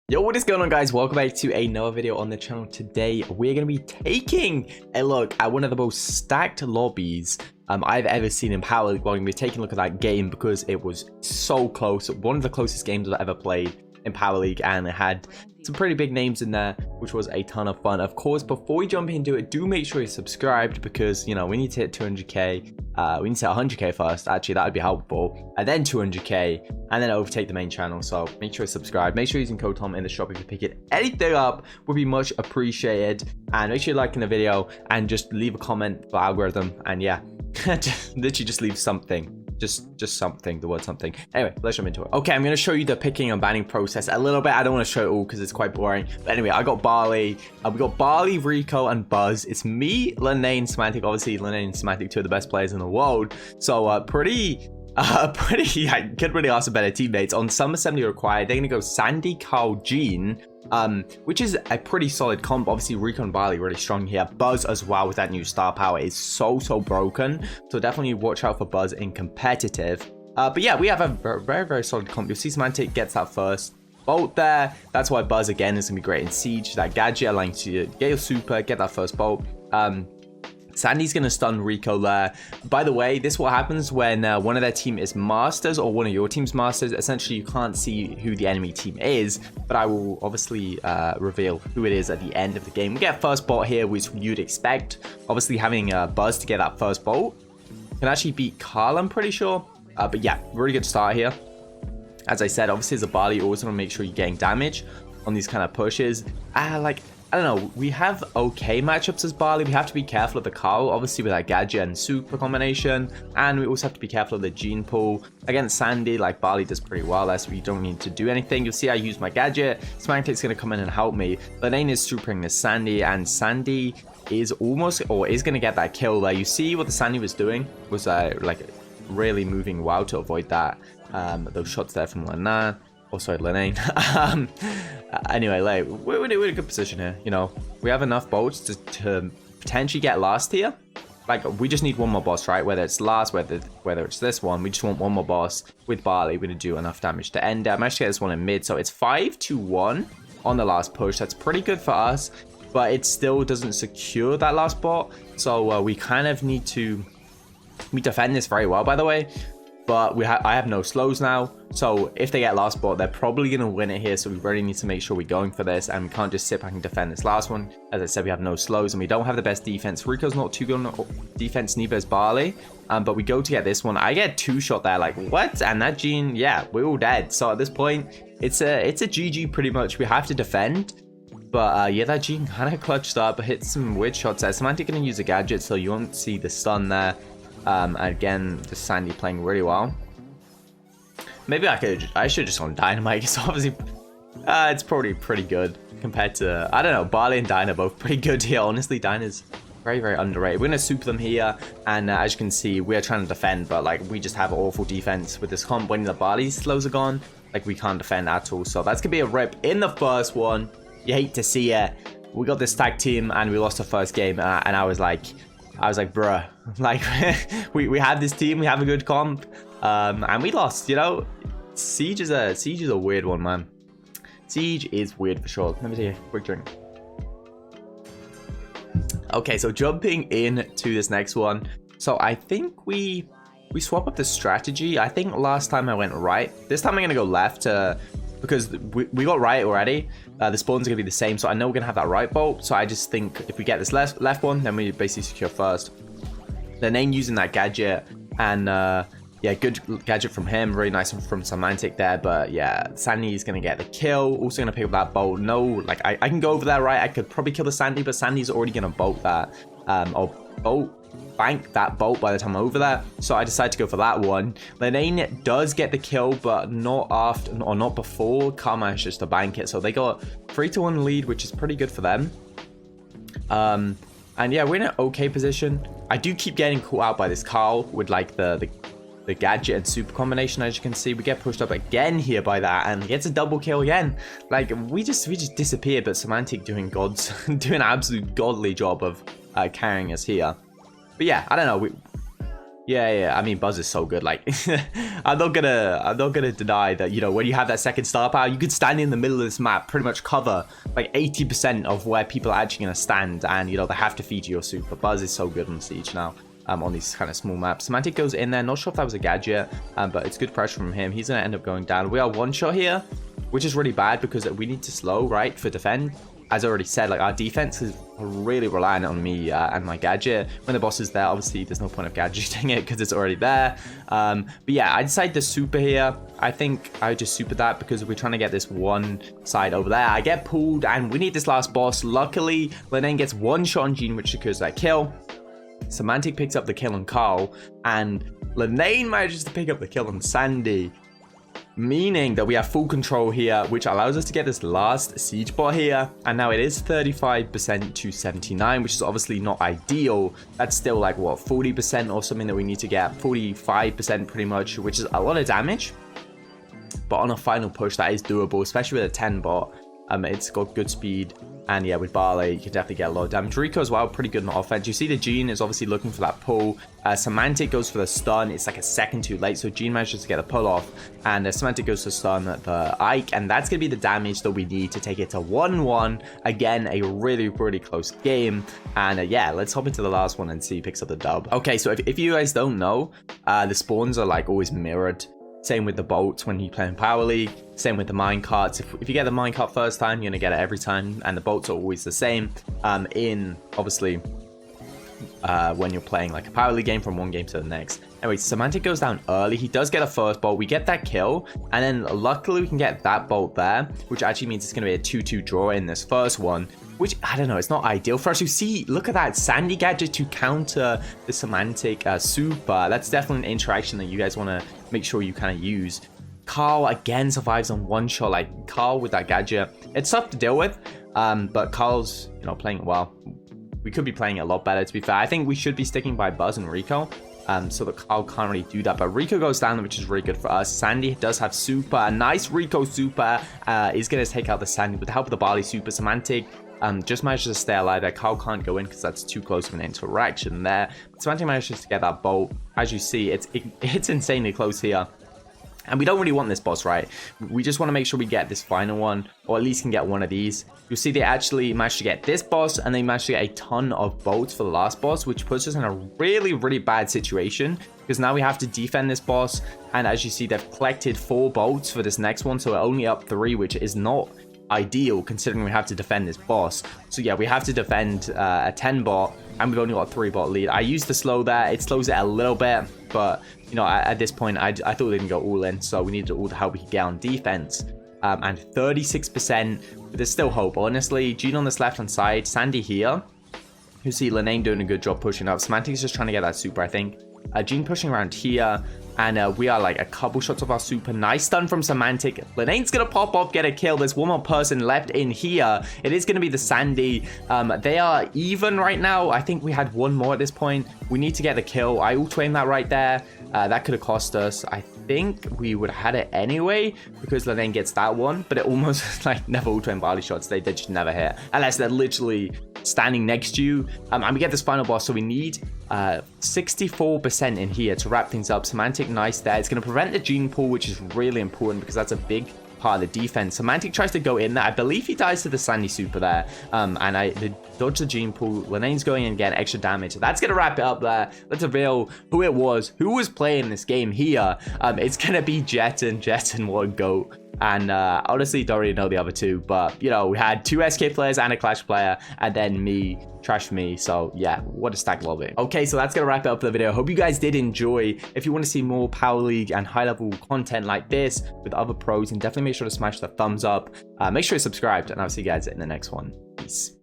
Yo, what is going on, guys? Welcome back to another video on the channel. Today we're going to be taking a look at one of the most stacked lobbies I've ever seen in Power League. We're going to be taking a look at that game because it was so close. One of the closest games I've ever played in Power League, and it had some pretty big names in there, which was a ton of fun. Of course, before we jump into it, do make sure you're subscribed because, you know, we need to hit 200k. We need to hit 100k first. Actually, that would be helpful. And then 200k, and then overtake the main channel. So make sure you subscribe. Make sure you're using code Tom in the shop. If you're picking anything up, would be much appreciated. And make sure you're liking the video and just leave a comment for algorithm. And yeah, literally just leave something. Just something, the word something. Anyway, let's jump into it. Okay, I'm going to show you the picking and banning process a little bit. I don't want to show it all because it's quite boring. But anyway, I got Barley. We got Barley, Rico, and Buzz. It's me, Lene, and Semantic. Obviously, Lene and Semantic, two of the best players in the world. So, I could really ask for better teammates. On some assembly required, they're going to go Sandy, Carl, Gene, which is a pretty solid comp. Obviously, Rico and Barley really strong here. Buzz as well with that new star power is so broken. So definitely watch out for Buzz in competitive. But yeah, we have a very solid comp. You'll see Semantic gets that first bolt there. That's why Buzz again is going to be great in Siege. That gadget allowing you to get your super, get that first bolt. Sandy's going to stun Rico there. By the way, this is what happens when one of their team is Masters or one of your team's Masters. Essentially, you can't see who the enemy team is, but I will obviously reveal who it is at the end of the game. We get first bolt here, which you'd expect. Obviously, having Buzz to get that first bolt can actually beat Carl, I'm pretty sure. But yeah, really good start here. As I said, obviously, as a Barley, you always want to make sure you're getting damage on these kind of pushes. I don't know, we have okay matchups as Barley. We have to be careful of the Carl, obviously with that gadget and super combination. And we also have to be careful of the gene pool. Against Sandy, like Barley does pretty well there, so you don't need to do anything. You'll see I use my gadget. Smacktake's going to come in and help me. Lane is supering this Sandy, and Sandy is almost, or is going to get that kill there. You see what the Sandy was doing? Was like really moving well to avoid that. Those shots there from Lana. Oh, sorry, Lene. Anyway, like, we're in a good position here. You know, we have enough bolts to potentially get last here. Like, we just need one more boss, right? Whether it's last, whether it's this one, we just want one more boss with Barley. We're going to do enough damage to end it. I managed to get this one in mid, so it's 5-1 on the last push. That's pretty good for us, but it still doesn't secure that last bot. So we kind of need to... We defend this very well, by the way. But I have no slows now, so if they get last bot, they're probably going to win it here, so we really need to make sure we're going for this, and we can't just sit back and defend this last one. As I said, we have no slows, and we don't have the best defense. Rico's not too good on defense, neither is Barley, but we go to get this one. I get two shot there, like, what? And that Gene, yeah, we're all dead. So at this point, it's a GG pretty much. We have to defend. But yeah, that Gene kind of clutched up, hit some weird shots there. Semantic going to use a gadget, so you won't see the stun there. Again, the Sandy playing really well. Maybe I should just on Dynamite. So obviously, it's probably pretty good compared to, I don't know, Barley and Dyna both pretty good here. Honestly, Dyna's very underrated. We're gonna super them here, and as you can see, we are trying to defend, but like we just have awful defense with this comp. When the Barley slows are gone, like we can't defend at all. So that's gonna be a rip in the first one. You hate to see it. We got this tag team, and we lost the first game, and I was like, bruh, like, we have this team, we have a good comp, and we lost, you know? Siege is a weird one, man. Siege is weird for sure. Let me take a quick drink. Okay, so jumping into this next one. So I think we swap up the strategy. I think last time I went right. This time I'm going to go left, because we got right already. The spawns are going to be the same, so I know we're going to have that right bolt. So I just think if we get this left one, then we basically secure first. Then using that gadget, and yeah, good gadget from him. Really nice one from Semantic there. But yeah, Sandy is going to get the kill. Also going to pick up that bolt. No, like I can go over there, right? I could probably kill the Sandy, but Sandy's already going to bolt that. Or bank that bolt by the time I'm over there. So I decided to go for that one. Lane does get the kill, but not after, or not before Carl managed just to bank it. So they got 3-1 lead, which is pretty good for them. And yeah, we're in an okay position. I do keep getting caught out by this Carl with like the gadget and super combination. As you can see, we get pushed up again here by that, and gets a double kill again. Like we just disappeared, but Semantic doing an absolute godly job of carrying us here. But yeah, I don't know. Yeah. I mean, Buzz is so good. Like, I'm not gonna deny that. You know, when you have that second star power, you could stand in the middle of this map, pretty much cover like 80% of where people are actually gonna stand, and you know they have to feed you your super. Buzz is so good on Siege now. On these kind of small maps. Semantic goes in there. Not sure if that was a gadget, but it's good pressure from him. He's gonna end up going down. We are one shot here, which is really bad because we need to slow, right, for defend. As I already said, like our defense is really reliant on me and my gadget. When the boss is there, obviously there's no point of gadgeting it because it's already there. But yeah, I decided to super here. I think I would just super that because we're trying to get this one side over there. I get pulled and we need this last boss. Luckily, Lenane gets one shot on Gene, which secures that kill. Semantic picks up the kill on Carl, and Lenane manages to pick up the kill on Sandy, meaning that we have full control here, which allows us to get this last siege bot here. And now it is 35% to 79, which is obviously not ideal. That's still like what, 40% or something that we need to get, 45% pretty much, which is a lot of damage. But on a final push, that is doable, especially with a 10 bot. It's got good speed. And yeah, with Barley, you can definitely get a lot of damage. Rico as well, pretty good on offense. You see the Gene is obviously looking for that pull. Semantic goes for the stun. It's like a second too late. So Gene manages to get a pull off. And Semantic goes to stun the Ike. And that's going to be the damage that we need to take it to 1-1. Again, a really, really close game. And yeah, let's hop into the last one and see who picks up the dub. Okay, so if you guys don't know, the spawns are like always mirrored. Same with the bolts when you play in Power League. Same with the minecarts. If you get the minecart first time, you're going to get it every time. And the bolts are always the same. Obviously, when you're playing like a Power League game from one game to the next. Anyway, Semantic goes down early. He does get a first bolt. We get that kill. And then luckily we can get that bolt there, which actually means it's going to be a 2-2 draw in this first one. Which, I don't know, it's not ideal for us. You see, look at that Sandy gadget to counter the Semantic super. That's definitely an interaction that you guys want to make sure you kind of use. Carl again survives on one shot. Like Carl with that gadget, it's tough to deal with, but Carl's, you know, playing it well. We could be playing it a lot better, to be fair. I think we should be sticking by Buzz and Rico, so that Carl can't really do that. But Rico goes down, which is really good for us. Sandy does have super. A nice Rico super is going to take out the Sandy with the help of the Barley super. Semantic just manages to stay alive there. Carl can't go in because that's too close of an interaction there. Semantic manages to get that bolt. As you see, it's insanely close here. And we don't really want this boss, right? We just want to make sure we get this final one, or at least can get one of these. You'll see they actually managed to get this boss, and they managed to get a ton of bolts for the last boss, which puts us in a really, really bad situation, because now we have to defend this boss. And as you see, they've collected 4 bolts for this next one, so we're only up 3, which is not ideal considering we have to defend this boss. So yeah, we have to defend a 10 bot, and we've only got a 3 bot lead. I used the slow there. It slows it a little bit, but you know, at this point I thought we didn't go all in, so we needed all the help we could get on defense. And 36%, but there's still hope, honestly. Gene on this left hand side, Sandy here. You see Lenane doing a good job pushing up. Semantic's just trying to get that super, I think. Gene pushing around here, and we are like a couple shots of our super. Nice stun from Semantic. Lenane's gonna pop up, get a kill. There's one more person left in here. It is gonna be the Sandy. They are even right now. I think we had one more at this point. We need to get the kill. I auto-aim that right there. That could have cost us. I think we would have had it anyway because Lenane gets that one, but it almost like never auto-aim barley shots. They just never hit unless they're literally standing next to you. And we get this final boss, so we need 64% in here to wrap things up. Semantic, nice there. It's going to prevent the gene pool, which is really important because that's a big part of the defense. Semantic tries to go in there. I believe he dies to the Sandy super there. And I dodge the gene pool. Lenane's going in and getting extra damage. That's going to wrap it up there. Let's reveal who it was. Who was playing this game here? It's going to be Jetton. Jetton, what a goat. And honestly, don't really know the other two, but you know, we had 2 SK players and a Clash player, and then me, trash me. So yeah, what a stack lobby. Okay, so that's gonna wrap it up for the video. Hope you guys did enjoy. If you want to see more Power League and high level content like this with other pros, and definitely make sure to smash the thumbs up. Make sure you're subscribed, and I'll see you guys in the next one. Peace.